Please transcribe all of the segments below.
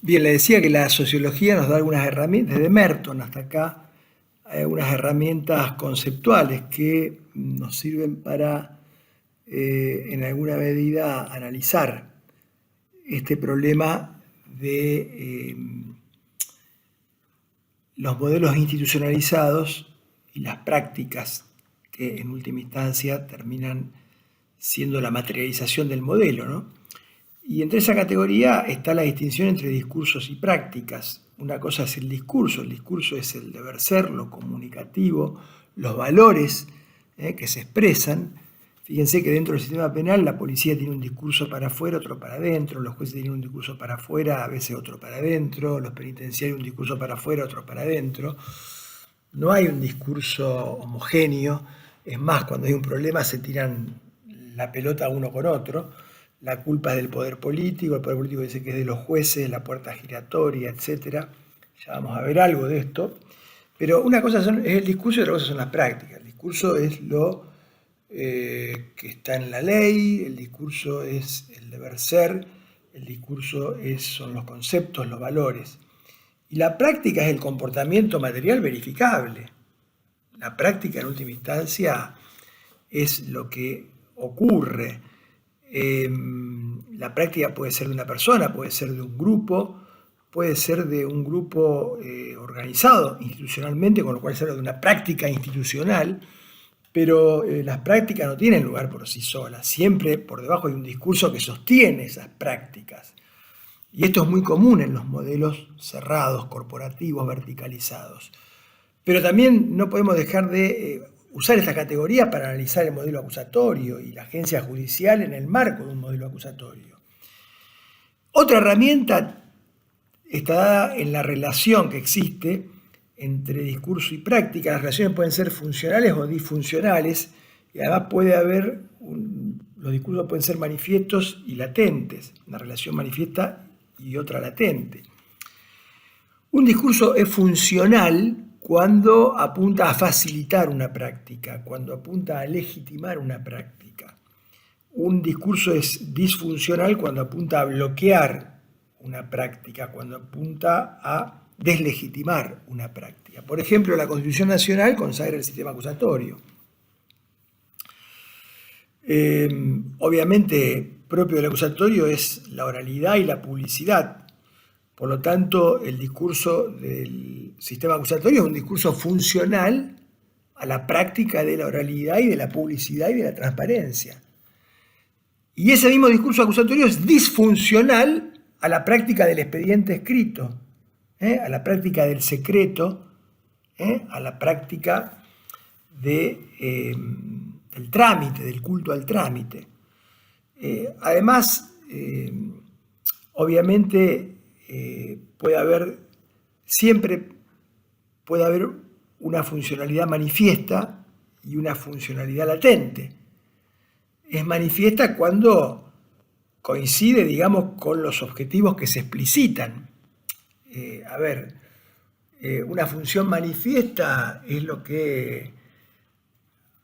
Bien, le decía que la sociología nos da algunas herramientas, desde Merton hasta acá, hay algunas herramientas conceptuales que nos sirven para, en alguna medida, analizar este problema de los modelos institucionalizados y las prácticas que en última instancia terminan siendo la materialización del modelo, ¿no? Y entre esa categoría está la distinción entre discursos y prácticas. Una cosa es el discurso es el deber ser, lo comunicativo, los valores que se expresan. Fíjense que dentro del sistema penal la policía tiene un discurso para afuera, otro para adentro, los jueces tienen un discurso para afuera, a veces otro para adentro, los penitenciarios un discurso para afuera, otro para adentro. No hay un discurso homogéneo, es más, cuando hay un problema se tiran la pelota uno con otro. La culpa es del poder político, el poder político dice que es de los jueces, la puerta giratoria, etc. Ya vamos a ver algo de esto. Pero una cosa es el discurso y otra cosa son las prácticas. El discurso es lo que está en la ley, el discurso es el deber ser, el discurso son los conceptos, los valores. Y la práctica es el comportamiento material verificable. La práctica, en última instancia, es lo que ocurre. La práctica puede ser de una persona, puede ser de un grupo, puede ser de un grupo organizado institucionalmente, con lo cual se habla de una práctica institucional, pero las prácticas no tienen lugar por sí solas. Siempre por debajo hay un discurso que sostiene esas prácticas. Y esto es muy común en los modelos cerrados, corporativos, verticalizados. Pero también no podemos dejar de usar esta categoría para analizar el modelo acusatorio y la agencia judicial en el marco de un modelo acusatorio. Otra herramienta está dada en la relación que existe entre discurso y práctica. Las relaciones pueden ser funcionales o disfuncionales y además puede haber, los discursos pueden ser manifiestos y latentes, una relación manifiesta y otra latente. Un discurso es funcional cuando apunta a facilitar una práctica, cuando apunta a legitimar una práctica. Un discurso es disfuncional cuando apunta a bloquear una práctica, cuando apunta a deslegitimar una práctica. Por ejemplo, la Constitución Nacional consagra el sistema acusatorio. Obviamente, propio del acusatorio es la oralidad y la publicidad. Por lo tanto, el discurso del sistema acusatorio es un discurso funcional a la práctica de la oralidad y de la publicidad y de la transparencia. Y ese mismo discurso acusatorio es disfuncional a la práctica del expediente escrito, a la práctica del secreto, a la práctica del trámite, del culto al trámite. Además, obviamente, siempre puede haber una funcionalidad manifiesta y una funcionalidad latente. Es manifiesta cuando coincide, digamos, con los objetivos que se explicitan. Una función manifiesta es lo que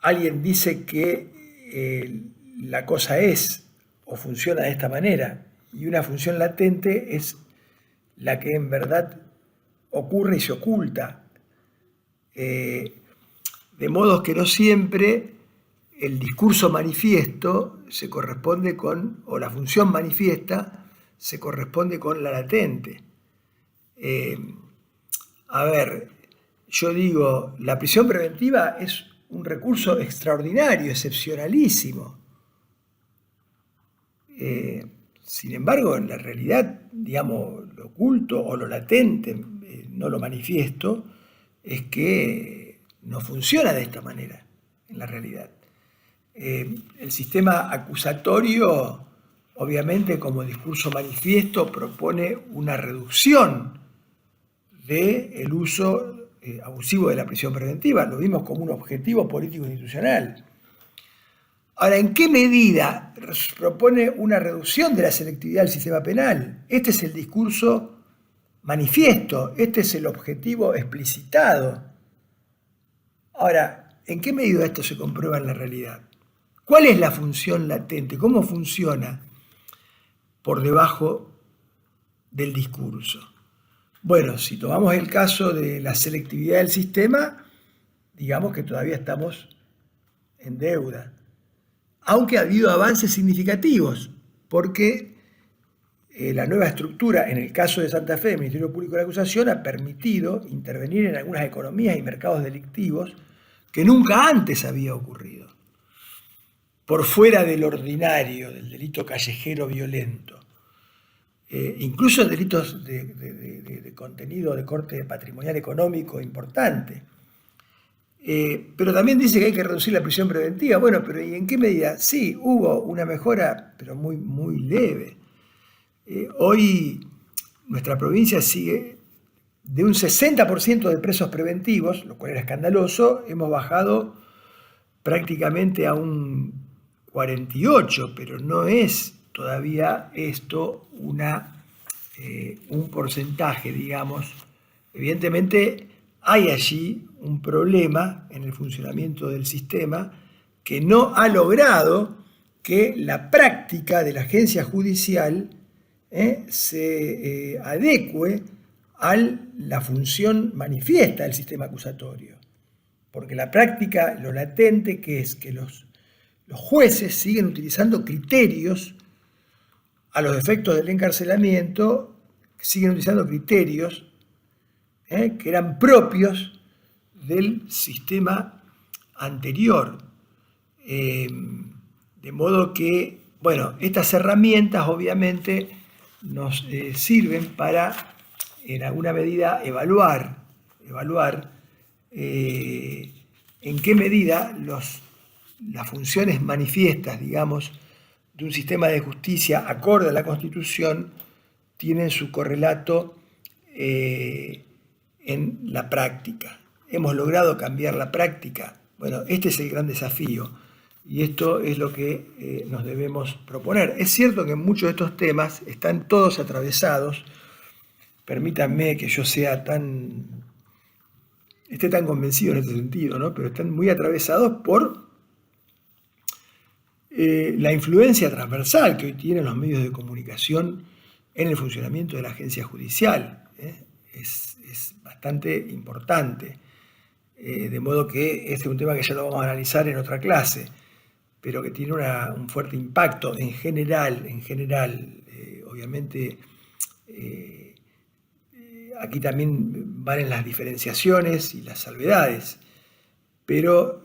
alguien dice que la cosa es o funciona de esta manera, y una función latente es la que en verdad ocurre y se oculta. De modo que no siempre el discurso manifiesto se corresponde con, o la función manifiesta se corresponde con la latente. Yo digo, la prisión preventiva es un recurso extraordinario, excepcionalísimo. Sin embargo, en la realidad, digamos, lo oculto o lo latente, no lo manifiesto, es que no funciona de esta manera en la realidad. El sistema acusatorio, obviamente, como discurso manifiesto, propone una reducción del uso abusivo de la prisión preventiva. Lo vimos como un objetivo político institucional. Ahora, ¿en qué medida propone una reducción de la selectividad del sistema penal? Este es el discurso manifiesto, este es el objetivo explicitado. Ahora, ¿en qué medida esto se comprueba en la realidad? ¿Cuál es la función latente? ¿Cómo funciona por debajo del discurso. Bueno, si tomamos el caso de la selectividad del sistema, digamos que todavía estamos en deuda, aunque ha habido avances significativos, porque la nueva estructura, en el caso de Santa Fe, del Ministerio Público de la Acusación, ha permitido intervenir en algunas economías y mercados delictivos que nunca antes había ocurrido, por fuera del ordinario, del delito callejero violento. Incluso en delitos de contenido de corte patrimonial económico importante. Pero también dice que hay que reducir la prisión preventiva. Bueno, pero ¿y en qué medida? Sí, hubo una mejora, pero muy, muy leve. Hoy nuestra provincia sigue de un 60% de presos preventivos, lo cual era escandaloso, hemos bajado prácticamente a un 48%, pero no es todavía esto un porcentaje, digamos. Evidentemente hay allí un problema en el funcionamiento del sistema que no ha logrado que la práctica de la agencia judicial se adecue a la función manifiesta del sistema acusatorio. Porque la práctica, lo latente, que es que los jueces siguen utilizando criterios a los efectos del encarcelamiento, siguen utilizando criterios que eran propios del sistema anterior. De modo que, bueno, estas herramientas obviamente nos sirven para, en alguna medida, evaluar en qué medida las funciones manifiestas, digamos, de un sistema de justicia acorde a la Constitución tienen su correlato en la práctica. ¿Hemos logrado cambiar la práctica? Bueno, este es el gran desafío y esto es lo que nos debemos proponer. Es cierto que muchos de estos temas están todos atravesados. Permítanme que yo esté tan convencido en este sentido, ¿no? Pero están muy atravesados por la influencia transversal que hoy tienen los medios de comunicación en el funcionamiento de la agencia judicial. Es bastante importante, de modo que este es un tema que ya lo vamos a analizar en otra clase, pero que tiene un fuerte impacto en general, obviamente. Aquí también valen las diferenciaciones y las salvedades, pero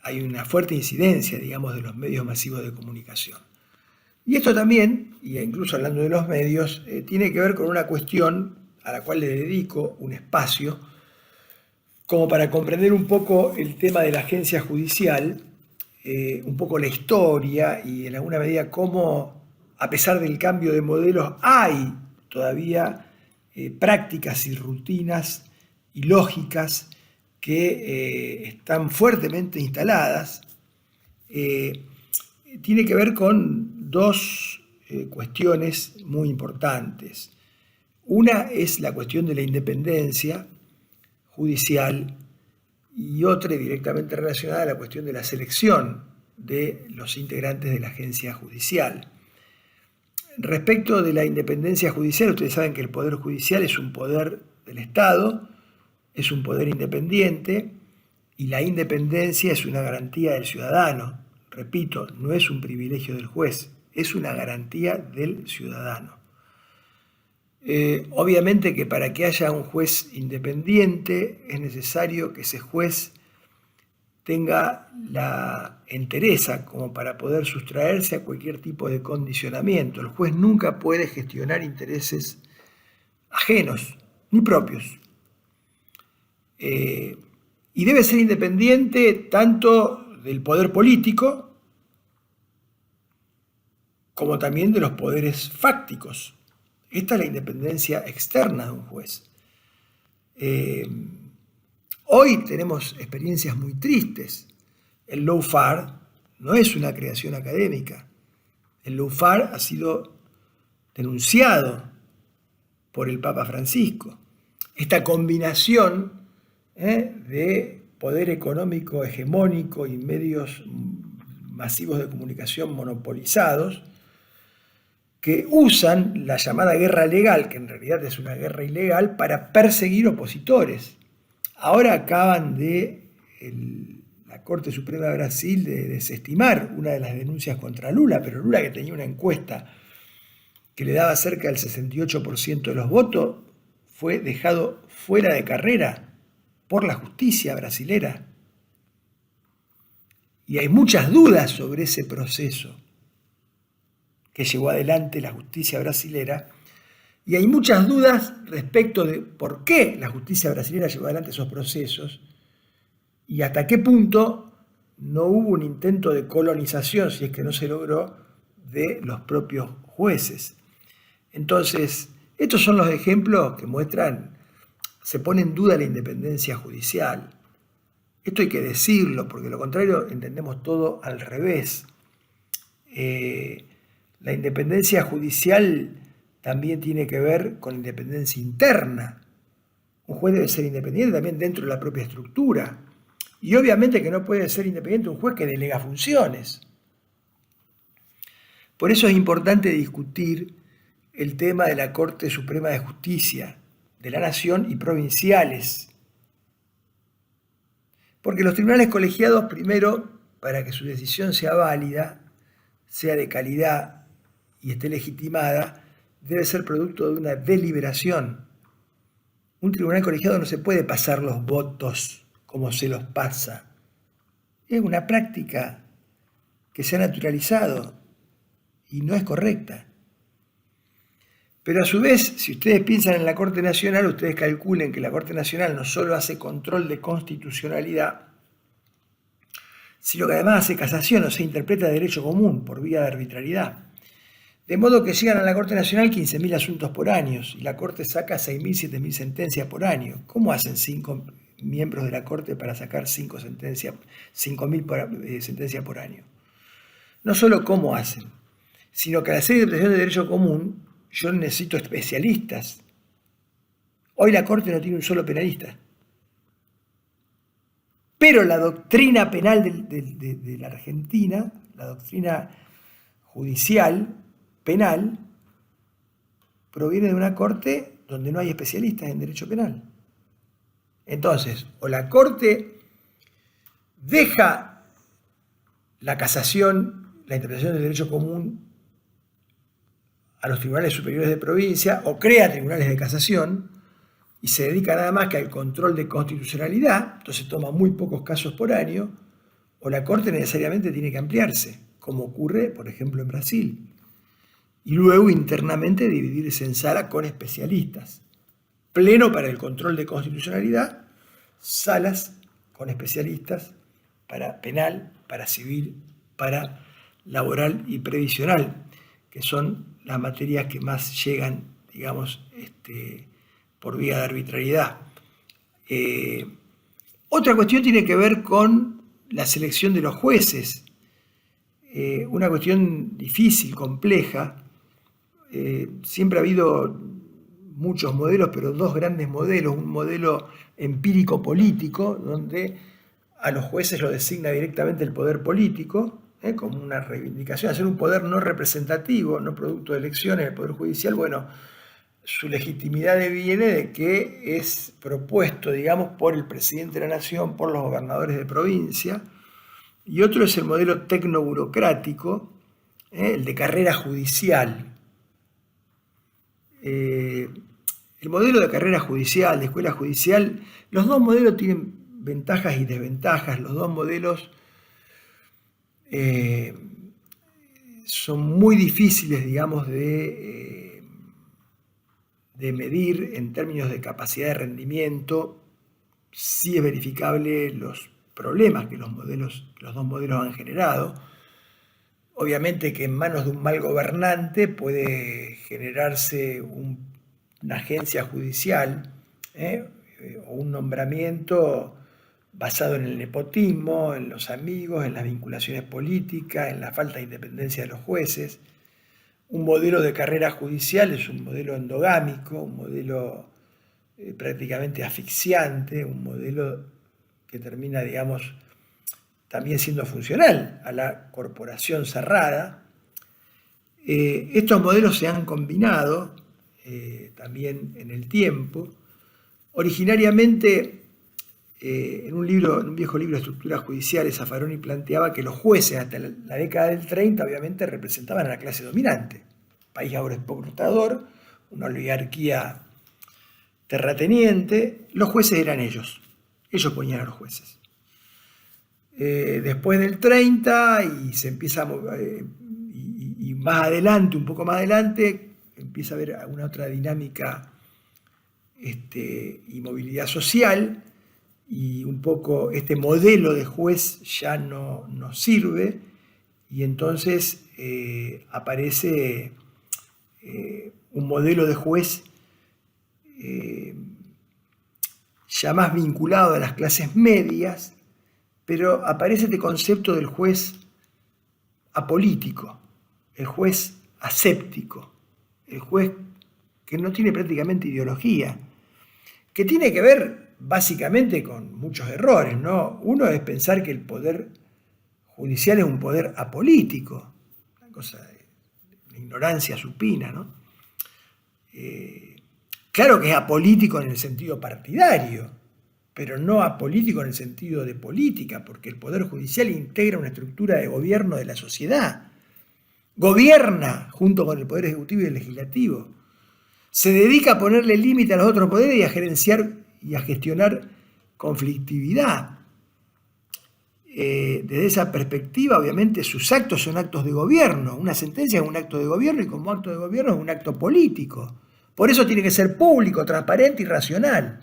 hay una fuerte incidencia, digamos, de los medios masivos de comunicación. Y esto también, y incluso hablando de los medios, tiene que ver con una cuestión a la cual le dedico un espacio, como para comprender un poco el tema de la agencia judicial, un poco la historia y en alguna medida cómo, a pesar del cambio de modelos, hay todavía prácticas y rutinas y lógicas que están fuertemente instaladas. Tiene que ver con dos cuestiones muy importantes. Una es la cuestión de la independencia judicial y otra directamente relacionada a la cuestión de la selección de los integrantes de la agencia judicial. Respecto de la independencia judicial, ustedes saben que el Poder Judicial es un poder del Estado, es un poder independiente y la independencia es una garantía del ciudadano. Repito, no es un privilegio del juez, es una garantía del ciudadano. Obviamente que para que haya un juez independiente es necesario que ese juez tenga la entereza como para poder sustraerse a cualquier tipo de condicionamiento. El juez nunca puede gestionar intereses ajenos ni propios. Y debe ser independiente tanto del poder político como también de los poderes fácticos. Esta es la independencia externa de un juez. Hoy tenemos experiencias muy tristes. El lawfare no es una creación académica. El lawfare ha sido denunciado por el Papa Francisco. Esta combinación de poder económico hegemónico y medios masivos de comunicación monopolizados que usan la llamada guerra legal, que en realidad es una guerra ilegal, para perseguir opositores. Ahora acaban la Corte Suprema de Brasil de desestimar una de las denuncias contra Lula, pero Lula, que tenía una encuesta que le daba cerca del 68% de los votos, fue dejado fuera de carrera por la justicia brasilera. Y hay muchas dudas sobre ese proceso que llevó adelante la justicia brasilera, y hay muchas dudas respecto de por qué la justicia brasilera llevó adelante esos procesos y hasta qué punto no hubo un intento de colonización, si es que no se logró, de los propios jueces. Entonces, estos son los ejemplos que muestran, se pone en duda la independencia judicial. Esto hay que decirlo, porque de lo contrario entendemos todo al revés. La independencia judicial también tiene que ver con independencia interna. Un juez debe ser independiente también dentro de la propia estructura. Y obviamente que no puede ser independiente un juez que delega funciones. Por eso es importante discutir el tema de la Corte Suprema de Justicia de la Nación y provinciales. Porque los tribunales colegiados, primero, para que su decisión sea válida, sea de calidad y esté legitimada, debe ser producto de una deliberación. Un tribunal colegiado no se puede pasar los votos como se los pasa. Es una práctica que se ha naturalizado y no es correcta. Pero a su vez, si ustedes piensan en la Corte Nacional, ustedes calculen que la Corte Nacional no solo hace control de constitucionalidad, sino que además hace casación, o sea, interpreta derecho común por vía de arbitrariedad. De modo que llegan a la Corte Nacional 15.000 asuntos por año y la Corte saca 6.000, 7.000 sentencias por año. ¿Cómo hacen 5 miembros de la Corte para sacar 5.000 sentencias por año? No solo cómo hacen, sino que al hacer interpretación de derecho común, yo necesito especialistas. Hoy la Corte no tiene un solo penalista. Pero la doctrina penal de la Argentina, la doctrina judicial, penal, proviene de una corte donde no hay especialistas en derecho penal. Entonces, o la Corte deja la casación, la interpretación del derecho común a los tribunales superiores de provincia, o crea tribunales de casación, y se dedica nada más que al control de constitucionalidad, entonces toma muy pocos casos por año, o la Corte necesariamente tiene que ampliarse, como ocurre, por ejemplo, en Brasil. Y luego internamente dividirse en sala con especialistas. Pleno para el control de constitucionalidad, salas con especialistas para penal, para civil, para laboral y previsional, que son las materias que más llegan, digamos, por vía de arbitrariedad. Otra cuestión tiene que ver con la selección de los jueces. Una cuestión difícil, compleja. Siempre ha habido muchos modelos, pero dos grandes modelos. Un modelo empírico-político, donde a los jueces lo designa directamente el poder político, como una reivindicación, hacer un poder no representativo, no producto de elecciones, el Poder Judicial. Bueno, su legitimidad viene de que es propuesto, digamos, por el presidente de la Nación, por los gobernadores de provincia. Y otro es el modelo tecnoburocrático, el de carrera judicial. El modelo de carrera judicial, de escuela judicial, los dos modelos tienen ventajas y desventajas. Los dos modelos son muy difíciles, digamos, de medir en términos de capacidad de rendimiento. Sí es verificable los problemas que los dos modelos han generado. Obviamente que en manos de un mal gobernante puede generarse una agencia judicial o un nombramiento basado en el nepotismo, en los amigos, en las vinculaciones políticas, en la falta de independencia de los jueces. Un modelo de carrera judicial es un modelo endogámico, un modelo prácticamente asfixiante, un modelo que termina, digamos, también siendo funcional a la corporación cerrada. Estos modelos se han combinado también en el tiempo. Originariamente, en un viejo libro de estructuras judiciales, Zaffaroni planteaba que los jueces hasta la década del 30 obviamente representaban a la clase dominante. País agroexportador, una oligarquía terrateniente, los jueces eran ellos ponían a los jueces. Después del 30 y se empieza y más adelante, un poco más adelante, empieza a haber una otra dinámica y movilidad social, y un poco este modelo de juez ya no sirve, y entonces aparece un modelo de juez ya más vinculado a las clases medias, pero aparece este concepto del juez apolítico, el juez aséptico, el juez que no tiene prácticamente ideología, que tiene que ver básicamente con muchos errores, ¿no? Uno es pensar que el poder judicial es un poder apolítico, una cosa de ignorancia supina, ¿no? Claro que es apolítico en el sentido partidario, pero no apolítico en el sentido de política, porque el Poder Judicial integra una estructura de gobierno de la sociedad. Gobierna junto con el Poder Ejecutivo y el Legislativo. Se dedica a ponerle límite a los otros poderes y a gerenciar y a gestionar conflictividad. Desde esa perspectiva, obviamente, sus actos son actos de gobierno. Una sentencia es un acto de gobierno y como acto de gobierno es un acto político. Por eso tiene que ser público, transparente y racional.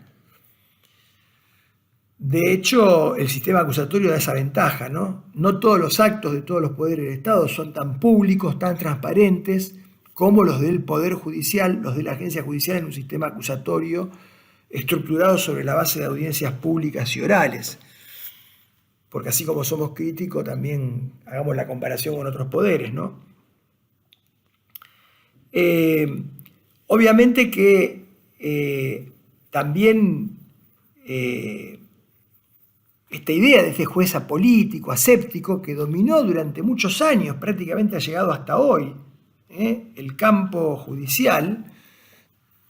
De hecho, el sistema acusatorio da esa ventaja, ¿no? No todos los actos de todos los poderes del Estado son tan públicos, tan transparentes, como los del Poder Judicial, los de la agencia judicial en un sistema acusatorio estructurado sobre la base de audiencias públicas y orales. Porque así como somos críticos, también hagamos la comparación con otros poderes, ¿no? Obviamente que también esta idea de este juez apolítico, aséptico, que dominó durante muchos años, prácticamente ha llegado hasta hoy, el campo judicial.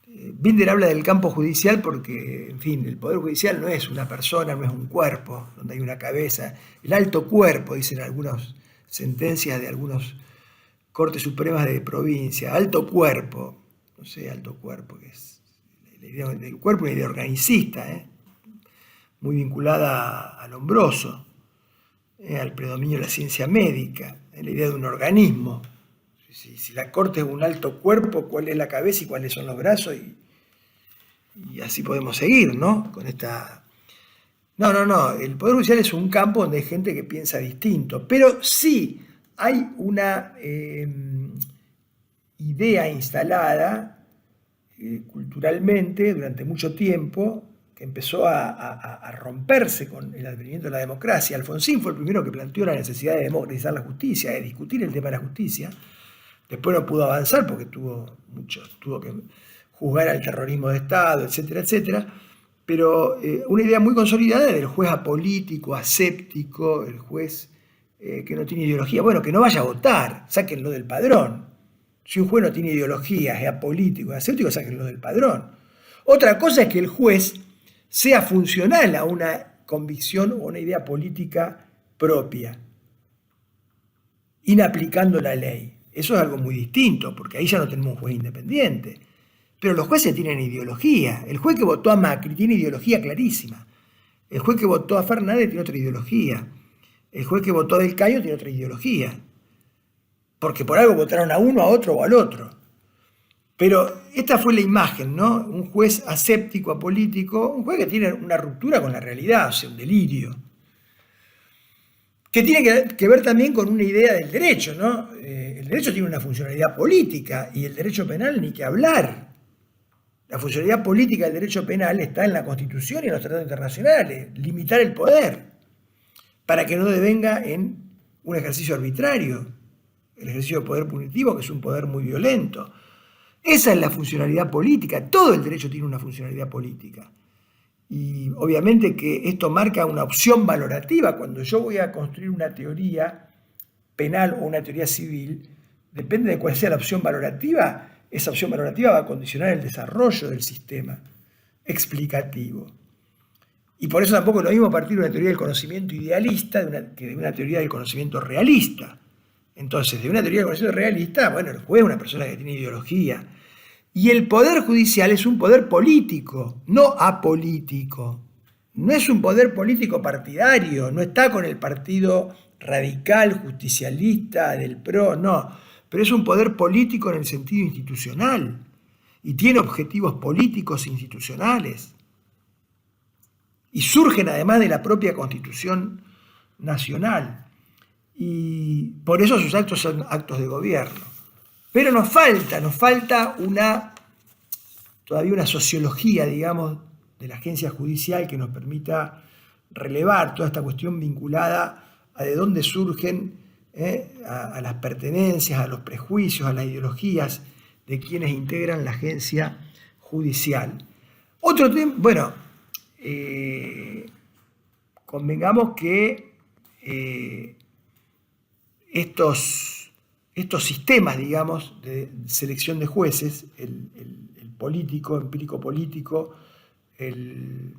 Binder habla del campo judicial porque, en fin, el Poder Judicial no es una persona, no es un cuerpo donde hay una cabeza. El alto cuerpo, dicen algunas sentencias de algunas cortes supremas de provincia. Alto cuerpo, no sé, alto cuerpo, que es la idea del cuerpo, una idea organicista, muy vinculada al hombroso, al predominio de la ciencia médica, la idea de un organismo. Si la corte es un alto cuerpo, ¿cuál es la cabeza y cuáles son los brazos? Y así podemos seguir, ¿no? Con esta... No. El Poder Judicial es un campo donde hay gente que piensa distinto. Pero sí hay una idea instalada culturalmente durante mucho tiempo que empezó a romperse con el advenimiento de la democracia. Alfonsín fue el primero que planteó la necesidad de democratizar la justicia, de discutir el tema de la justicia. Después no pudo avanzar porque tuvo que juzgar al terrorismo de Estado, etcétera, etcétera. Pero una idea muy consolidada del juez apolítico, aséptico, el juez que no tiene ideología. Bueno, que no vaya a votar, sáquenlo del padrón. Si un juez no tiene ideología, es apolítico, es aséptico, sáquenlo del padrón. Otra cosa es que el juez sea funcional a una convicción o una idea política propia, inaplicando la ley. Eso es algo muy distinto, porque ahí ya no tenemos un juez independiente. Pero los jueces tienen ideología. El juez que votó a Macri tiene ideología clarísima. El juez que votó a Fernández tiene otra ideología. El juez que votó a Del Caño tiene otra ideología. Porque por algo votaron a uno, a otro o al otro. Pero esta fue la imagen, ¿no? Un juez aséptico, apolítico, un juez que tiene una ruptura con la realidad, o sea, un delirio. Que tiene que ver también con una idea del derecho, ¿no? El derecho tiene una funcionalidad política y el derecho penal ni que hablar. La funcionalidad política del derecho penal está en la Constitución y en los tratados internacionales, limitar el poder para que no devenga en un ejercicio arbitrario, el ejercicio de poder punitivo, que es un poder muy violento. Esa es la funcionalidad política, todo el derecho tiene una funcionalidad política. Y obviamente que esto marca una opción valorativa. Cuando yo voy a construir una teoría penal o una teoría civil, depende de cuál sea la opción valorativa, esa opción valorativa va a condicionar el desarrollo del sistema explicativo. Y por eso tampoco es lo mismo partir de una teoría del conocimiento idealista que de una teoría del conocimiento realista. Entonces, de una teoría del conocimiento realista, bueno, el juez es una persona que tiene ideología. Y el poder judicial es un poder político, no apolítico. No es un poder político partidario, no está con el partido radical, justicialista, del PRO, no. Pero es un poder político en el sentido institucional y tiene objetivos políticos e institucionales. Y surgen además de la propia Constitución Nacional. Y por eso sus actos son actos de gobierno. Pero nos falta todavía una sociología, digamos, de la agencia judicial que nos permita relevar toda esta cuestión vinculada a de dónde surgen a las pertenencias, a los prejuicios, a las ideologías de quienes integran la agencia judicial. Otro tema, bueno, convengamos que estos sistemas, digamos, de selección de jueces, el político, empírico político, el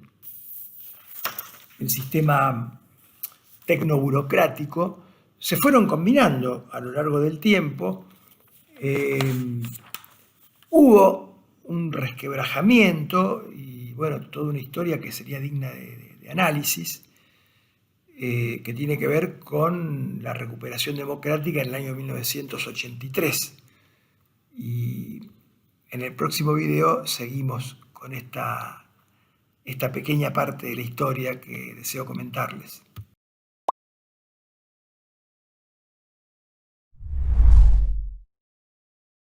sistema tecnoburocrático, se fueron combinando a lo largo del tiempo. Hubo un resquebrajamiento y, bueno, toda una historia que sería digna de análisis, que tiene que ver con la recuperación democrática en el año 1983. Y en el próximo video seguimos con esta pequeña parte de la historia que deseo comentarles.